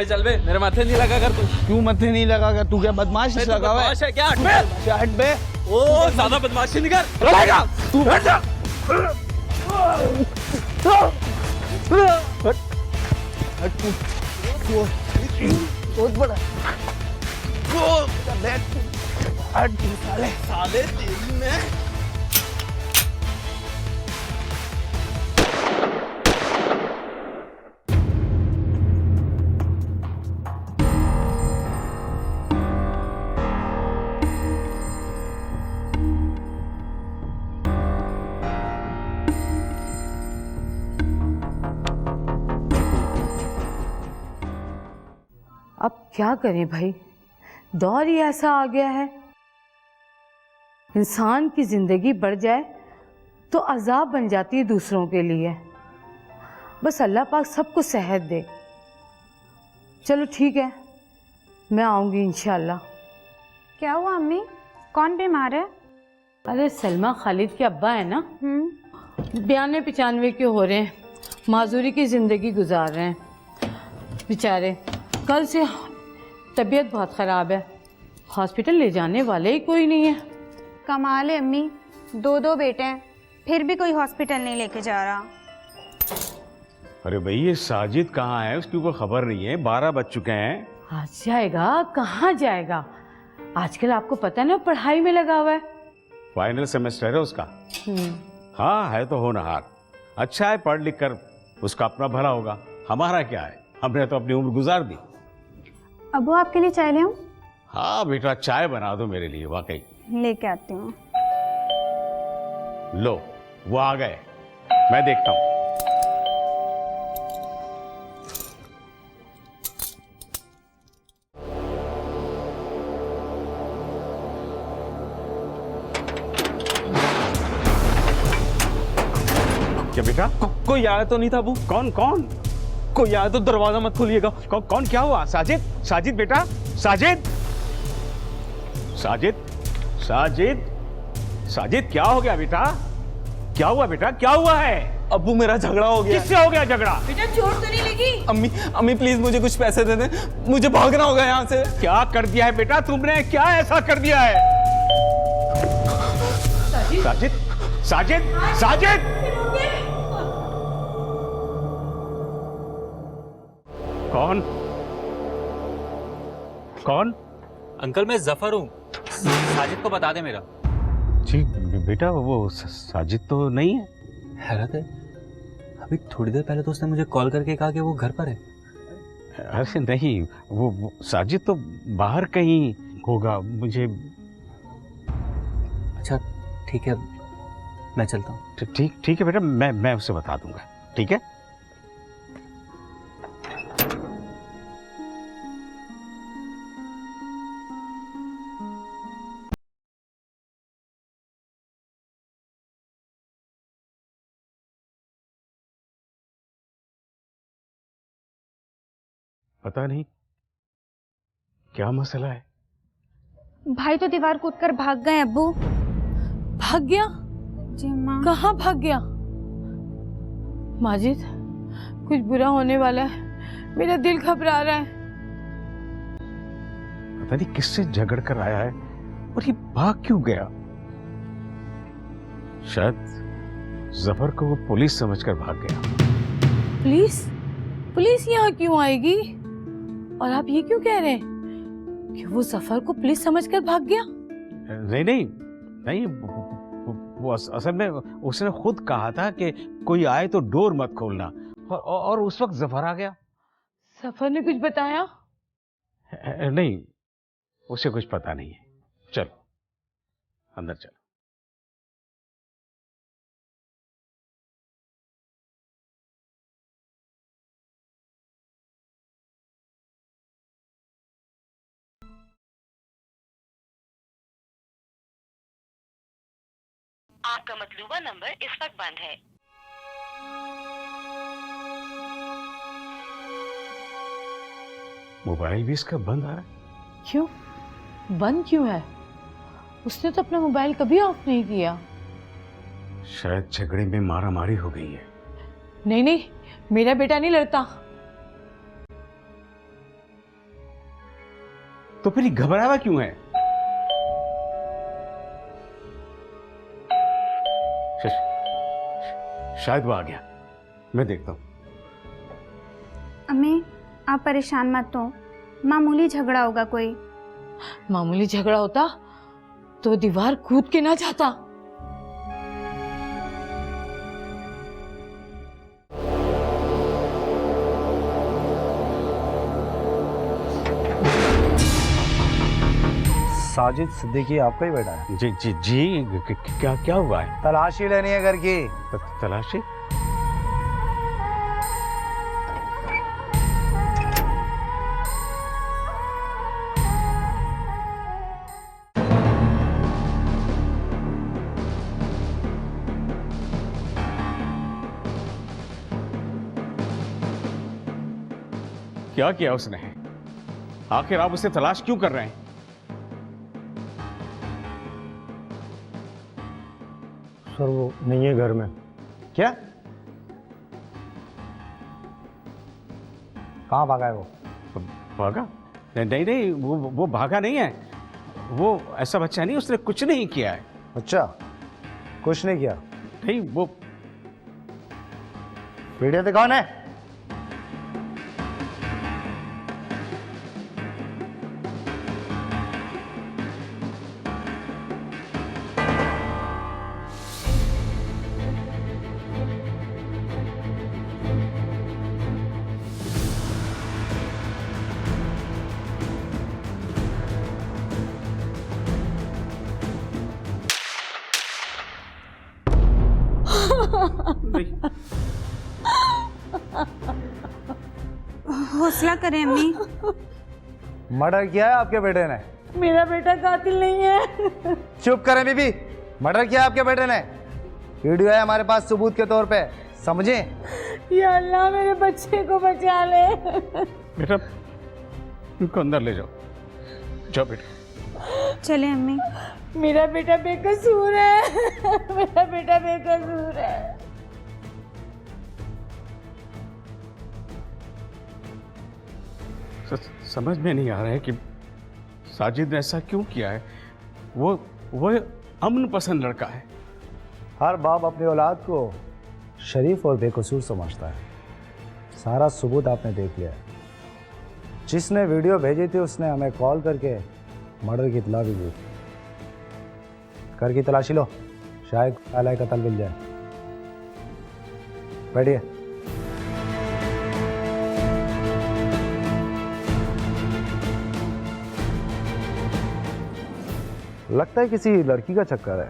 बे चल बे, मेरे माथे नहीं लगा कर तू। क्यों मथे नहीं लगा कर? तू क्या बदमाश लगा हुआ बदमाश है क्या? हट बे। हट बे। ओ ज्यादा बदमाशी नहीं कर, लड़ाएगा तू। हट जा। हट तू बहुत बड़ा हट तू साले साले तेरी में। अब क्या करें भाई, दौर ही ऐसा आ गया है। इंसान की जिंदगी बढ़ जाए तो अजाब बन जाती है दूसरों के लिए। बस अल्लाह पाक सबको सेहत दे। चलो ठीक है, मैं आऊँगी इंशाल्लाह। क्या हुआ अम्मी, कौन बीमार है? अरे सलमा खालिद के अब्बा है ना, 92-95 के हो रहे हैं, माजूरी की ज़िंदगी गुजार रहे हैं बेचारे। कल से तबीयत बहुत ख़राब है, हॉस्पिटल ले जाने वाले ही कोई नहीं है। कमाल है अम्मी, दो बेटे हैं फिर भी कोई हॉस्पिटल नहीं लेके जा रहा। अरे भाई ये साजिद कहाँ है? उसकी कोई खबर नहीं है। 12 बज चुके हैं। आ जाएगा, कहाँ जाएगा? आजकल आपको पता है ना, पढ़ाई में लगा हुआ है। फाइनल सेमेस्टर है उसका। हाँ है तो होनहार, अच्छा है, पढ़ लिख कर उसका अपना भला होगा। हमारा क्या है, हमने तो अपनी उम्र गुजार दी। अबू आपके लिए चाय ले आऊं? हाँ बेटा, चाय बना दो मेरे लिए। वाकई लेके आती हूँ। लो वो आ गए, मैं देखता हूँ। क्या बेटा? कोई आया तो नहीं था अबू? कौन कौन? कोई आया तो दरवाजा मत खोलिएगा। कौन? क्या हुआ? साजिद, साजिद बेटा, साजिद, साजिद, साजिद, साजिद, क्या हो गया बेटा? क्या हुआ बेटा? क्या हुआ है? अबू मेरा झगड़ा हो गया। किससे हो गया झगड़ा? बेटा चोट तो नहीं लगी? अम्मी अम्मी प्लीज मुझे कुछ पैसे दे दे, मुझे भागना होगा यहाँ से। क्या कर दिया है बेटा तुमने? क्या ऐसा कर दिया है? साजिद, साजिद, साजिद, कौन? कौन? अंकल मैं जफर हूँ, साजिद को बता दे मेरा। जी बेटा, वो साजिद तो नहीं है। हैरत है, अभी थोड़ी देर पहले तो उसने मुझे कॉल करके कहा कि वो घर पर है। ऐसे नहीं, वो साजिद तो बाहर कहीं होगा। मुझे अच्छा ठीक है, मैं चलता हूँ। ठीक है बेटा, मैं उसे बता दूंगा। ठीक है। पता नहीं क्या मसला है। भाई तो दीवार कूदकर भाग गए अब्बू। भाग गया? जी माँ। कहाँ भाग गया? माजिद, कुछ बुरा होने वाला है, मेरा दिल घबरा रहा है। पता नहीं किससे झगड़ कर आया है और ये भाग क्यों गया। शायद जफर को वो पुलिस समझकर भाग गया। पुलिस? पुलिस यहाँ क्यों आएगी? और आप ये क्यों कह रहे हैं कि वो जफर को पुलिस समझकर भाग गया? नहीं नहीं नहीं, वो असल में उसने खुद कहा था कि कोई आए तो डोर मत खोलना, और उस वक्त जफर आ गया। जफर ने कुछ बताया? नहीं, उसे कुछ पता नहीं है। चलो अंदर चलो। आपका मतलूबा नंबर इस वक्त बंद है। मोबाइल भी इसका बंद आ रहा है। क्यों बंद क्यों है? उसने तो अपना मोबाइल कभी ऑफ नहीं किया। शायद झगड़े में मारा मारी हो गई है। नहीं नहीं, मेरा बेटा नहीं लड़ता। तो फिर ये घबराया हुआ क्यों है? शायद वो आ गया, मैं देखता हूं। अम्मी आप परेशान मत हो, मामूली झगड़ा होगा कोई। मामूली झगड़ा होता तो दीवार कूद के ना जाता। साजिद सिद्दीकी आपका ही बेटा है? जी जी जी, क्या क्या हुआ है? तलाशी लेनी है घर की। तलाशी? क्या किया उसने? आखिर आप उसे तलाश क्यों कर रहे हैं? सर वो नहीं है घर में। क्या? कहाँ भागा है वो? भागा? नहीं नहीं, वो भागा नहीं है। वो ऐसा बच्चा नहीं, उसने कुछ नहीं किया है। अच्छा, कुछ नहीं किया? नहीं, वो वीडियो दिखाओ ने। हौसला करें अम्मी। मर्डर किया है आपके बेटे ने? मेरा बेटा कातिल नहीं है। चुप करें बीबी। मर्डर किया आपके बेटे ने, वीडियो है हमारे पास सबूत के तौर पे, समझे? या अल्लाह मेरे बच्चे को बचा ले। बेटा इनको अंदर ले जाओ, जाओ बेटा। चले अम्मी। मेरा बेटा बेकसूर है। मेरा बेटा बेकसूर है। समझ में नहीं आ रहा है कि साजिद ने ऐसा क्यों किया है। वो अमन पसंद लड़का है। हर बाप अपनी औलाद को शरीफ और बेकसूर समझता है। सारा सबूत आपने देख लिया है। जिसने वीडियो भेजी थी उसने हमें कॉल करके मर्डर की इत्तला भी दी थी। घर की तलाशी लो, शायद आला कत्ल मिल जाए। बैठिए। लगता है किसी लड़की का चक्कर है,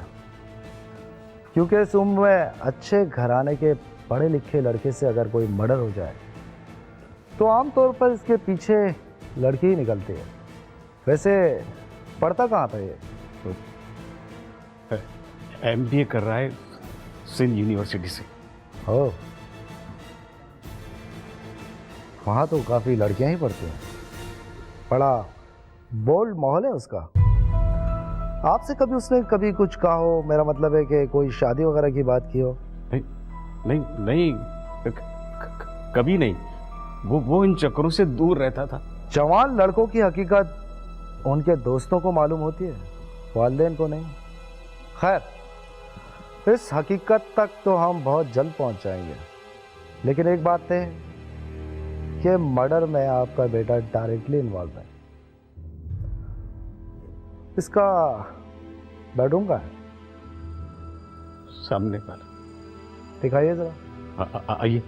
क्योंकि इस उम्र में अच्छे घराने के पढ़े लिखे लड़के से अगर कोई मर्डर हो जाए तो आमतौर पर इसके पीछे लड़की ही निकलती है। वैसे पढ़ता कहाँ था ये? MBA कर रहा है सिंध यूनिवर्सिटी से। हो, वहाँ तो काफ़ी लड़कियाँ ही पढ़ती हैं। बड़ा बोल्ड माहौल है उसका। आपसे कभी उसने कभी कुछ कहा हो? मेरा मतलब है कि कोई शादी वगैरह की बात की हो? नहीं नहीं नहीं, कभी नहीं। वो इन चक्करों से दूर रहता था। जवान लड़कों की हकीकत उनके दोस्तों को मालूम होती है, वालिदैन को नहीं। खैर, इस हकीकत तक तो हम बहुत जल्द पहुंच जाएंगे। लेकिन एक बात है कि मर्डर में आपका बेटा डायरेक्टली इन्वॉल्व है। इसका बेडरूम का है? सामने वाला। दिखाइए जरा। आइए।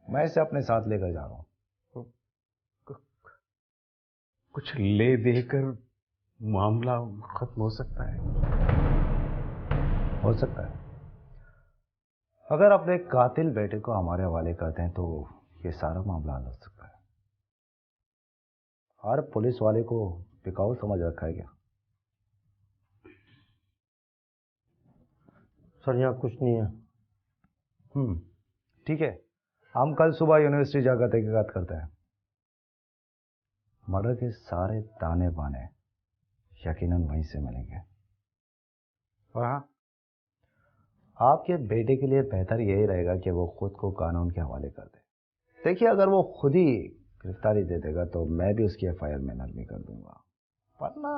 मैं इसे अपने साथ लेकर जा रहा हूं। कुछ ले देकर मामला खत्म हो सकता है। हो सकता है। अगर अपने कातिल बेटे को हमारे हवाले करते हैं तो ये सारा मामला हल हो सकता है। हर पुलिस वाले को बिकाऊ समझ रखा है क्या? सर यहाँ कुछ नहीं है। ठीक है, हम कल सुबह यूनिवर्सिटी जाकर तहकीकात करते हैं। मर्डर के सारे ताने बाने यकीनन वहीं से मिलेंगे। और हाँ, आपके बेटे के लिए बेहतर यही रहेगा कि वो खुद को कानून के हवाले कर दे। देखिए, अगर वो खुद ही गिरफ्तारी दे देगा तो मैं भी उसकी एफआईआर में नरमी कर दूंगा, वरना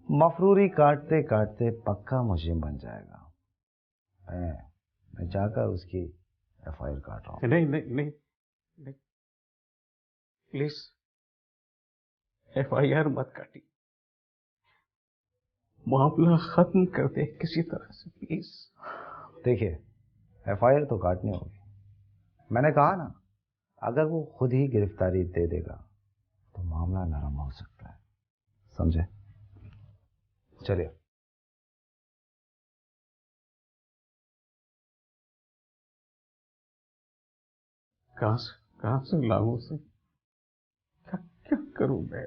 मफरूरी काटते काटते पक्का मुजरिम बन जाएगा। मैं जाकर उसकी एफआईआर काट रहा हूँ। नहीं नहीं नहीं, नहीं। प्लीज एफआईआर मत काटी, मामला खत्म कर दे किसी तरह से प्लीज। देखिए, एफआईआर तो काटनी होगी। मैंने कहा ना, अगर वो खुद ही गिरफ्तारी दे देगा तो मामला नरम हो सकता है, समझे? चलिए। कहां से लाऊं उसे? क्या करूं मैं?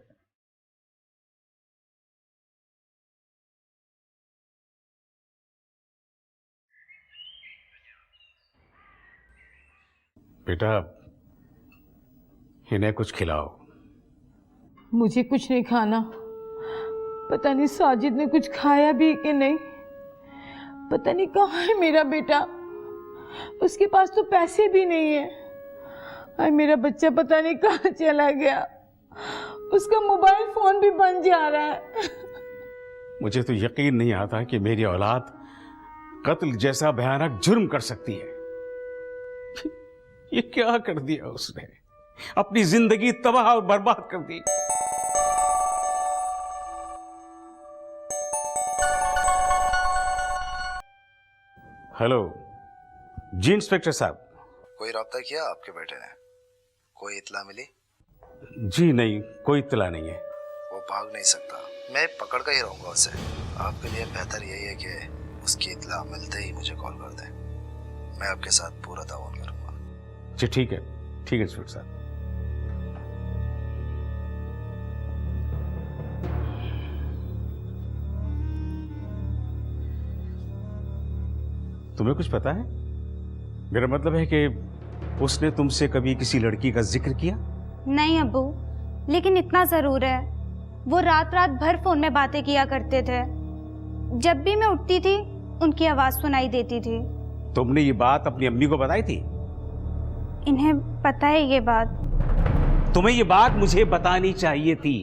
बेटा, इन्हें कुछ खिलाओ। मुझे कुछ नहीं खाना। पता नहीं साजिद ने कुछ खाया भी कि नहीं। पता नहीं कहाँ है मेरा बेटा। उसके पास तो पैसे भी नहीं है। अरे मेरा बच्चा पता नहीं कहाँ चला गया। उसका मोबाइल फोन भी बंद जा रहा है। मुझे तो यकीन नहीं आता कि मेरी औलाद कत्ल जैसा भयानक जुर्म कर सकती है। ये क्या कर दिया उसने? अपनी जिंदगी तबाह और बर्बाद कर दी। हेलो जी इंस्पेक्टर साहब। कोई राब्ता किया आपके बेटे ने? कोई इत्ला मिली? जी नहीं, कोई इत्तला नहीं है। वो भाग नहीं सकता, मैं पकड़ कर ही रहूंगा उसे। आपके लिए बेहतर यही है कि उसकी इत्ला मिलते ही मुझे कॉल कर दें। मैं आपके साथ पूरा ताउन करूंगा। जी ठीक है इंस्पेक्टर साहब। तुम्हें कुछ पता है? मेरा मतलब है कि उसने तुमसे कभी किसी लड़की का जिक्र किया? नहीं अब्बू, लेकिन इतना ज़रूर है, वो रात रात भर फ़ोन में बातें किया करते थे। जब भी मैं उठती थी उनकी आवाज़ सुनाई देती थी। तुमने ये बात अपनी अम्मी को बताई थी? इन्हें पता है ये बात? तुम्हें ये बात मुझे बतानी चाहिए थी।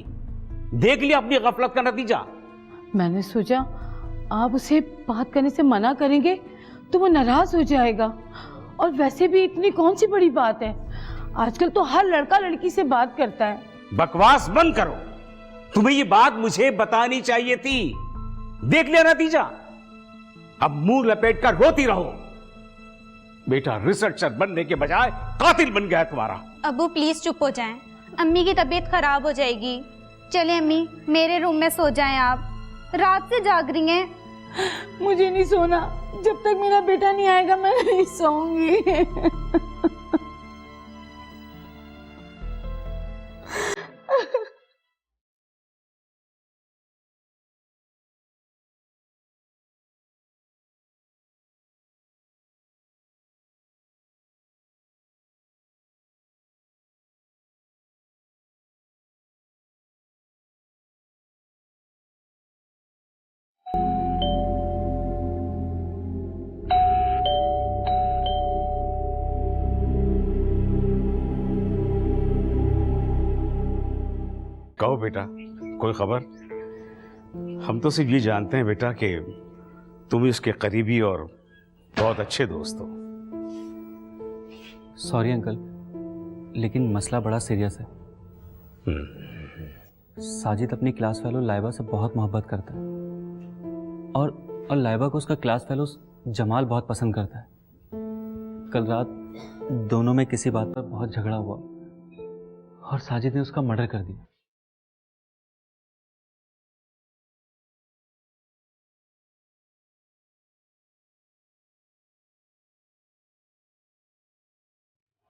देख लिया अपनी गफलत का नतीजा। मैंने सोचा आप उसे बात करने से मना करेंगे तो वो नाराज हो जाएगा। और वैसे भी इतनी कौन सी बड़ी बात है, आजकल तो हर लड़का लड़की से बात करता है। बकवास बंद करो। तुम्हें ये बात मुझे बतानी चाहिए थी। देख लिया नतीजा। अब मुंह लपेट कर रोती रहो। बेटा रिसर्चर बनने के बजाय कातिल बन गया है तुम्हारा। अब्बू प्लीज चुप हो जाएं, अम्मी की तबीयत खराब हो जाएगी। चले अम्मी, मेरे रूम में सो जाएं आप, रात से जाग रही हैं। मुझे नहीं सोना, जब तक मेरा बेटा नहीं आएगा मैं नहीं सोऊंगी। कहो बेटा, कोई खबर? हम तो सिर्फ ये जानते हैं बेटा कि तुम इसके करीबी और बहुत अच्छे दोस्त हो। सॉरी अंकल, लेकिन मसला बड़ा सीरियस है। साजिद अपनी क्लास फेलो लाइबा से बहुत मोहब्बत करता है और लाइबा को उसका क्लास फेलो जमाल बहुत पसंद करता है। कल रात दोनों में किसी बात पर बहुत झगड़ा हुआ और साजिद ने उसका मर्डर कर दिया।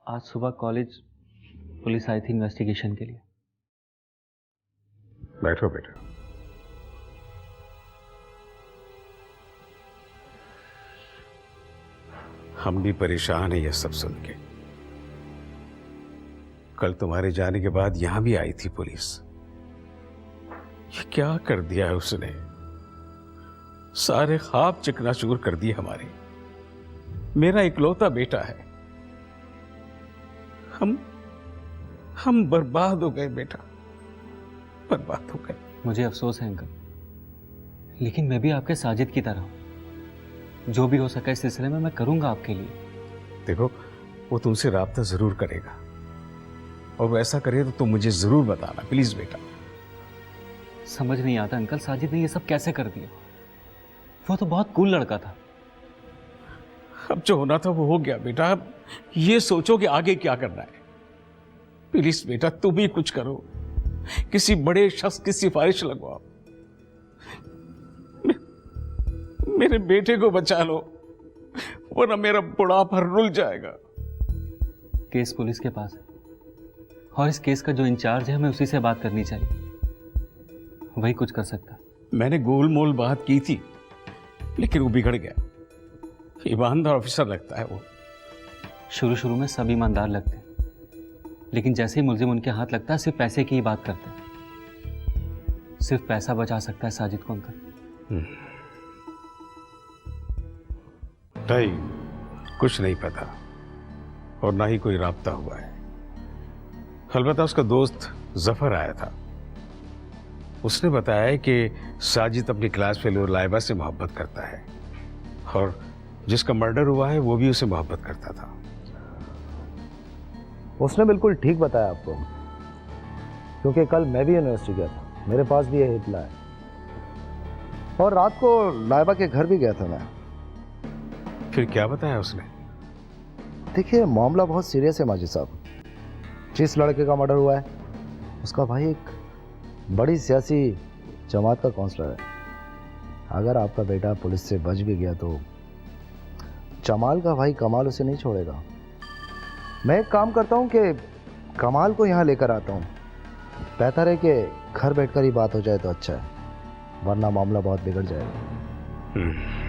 आज सुबह कॉलेज पुलिस आई थी इन्वेस्टिगेशन के लिए। बैठो बेटा। हम भी परेशान हैं ये सब सुन के। कल तुम्हारे जाने के बाद यहां भी आई थी पुलिस। ये क्या कर दिया है उसने? सारे ख्वाब चकनाचूर कर दिए हमारे। मेरा इकलौता बेटा है। हम बर्बाद हो गए बेटा, बर्बाद हो गए। मुझे अफसोस है अंकल, लेकिन मैं भी आपके साजिद की तरह हूं। जो भी हो सका इस सिलसिले में मैं करूंगा आपके लिए। देखो, वो तुमसे राब्ता जरूर करेगा और वो ऐसा करे तो तुम मुझे जरूर बताना प्लीज बेटा। समझ नहीं आता अंकल, साजिद ने ये सब कैसे कर दिया? वो तो बहुत कूल लड़का था। अब जो होना था वो हो गया बेटा। अब ये सोचो कि आगे क्या करना है। प्लीज बेटा तुम ही कुछ करो, किसी बड़े शख्स की सिफारिश लगवाओ। मेरे बेटे को बचा लो, वरना मेरा बुढ़ापा रुल जाएगा। केस पुलिस के पास है और इस केस का जो इंचार्ज है हमें उसी से बात करनी चाहिए, वही कुछ कर सकता है। मैंने गोल मोल बात की थी लेकिन वो बिगड़ गया। ईमानदार ऑफिसर लगता है वो। शुरू शुरू में सब ईमानदार लगते हैं, लेकिन जैसे ही मुलजिम उनके हाथ लगता है सिर्फ पैसे की ही बात करते हैं। सिर्फ पैसा बचा सकता है साजिद को अंकल। नहीं, कुछ नहीं पता और ना ही कोई राब्ता हुआ है। अलबत्ता उसका दोस्त जफर आया था। उसने बताया कि साजिद अपनी क्लास फेलो लाइबा से मोहब्बत करता है और जिसका मर्डर हुआ है वो भी उसे मोहब्बत करता था। उसने बिल्कुल ठीक बताया आपको, क्योंकि कल मैं भी यूनिवर्सिटी गया था, मेरे पास भी यही इत्तला है। और रात को लाइबा के घर भी गया था मैं। फिर क्या बताया उसने? देखिए, मामला बहुत सीरियस है माजिद साहब। जिस लड़के का मर्डर हुआ है उसका भाई एक बड़ी सियासी जमात का काउंसलर है। अगर आपका बेटा पुलिस से बच भी गया तो जमाल का भाई कमाल उसे नहीं छोड़ेगा। मैं एक काम करता हूँ कि कमाल को यहाँ लेकर आता हूँ। बेहतर है कि घर बैठकर ही बात हो जाए तो अच्छा है, वरना मामला बहुत बिगड़ जाएगा।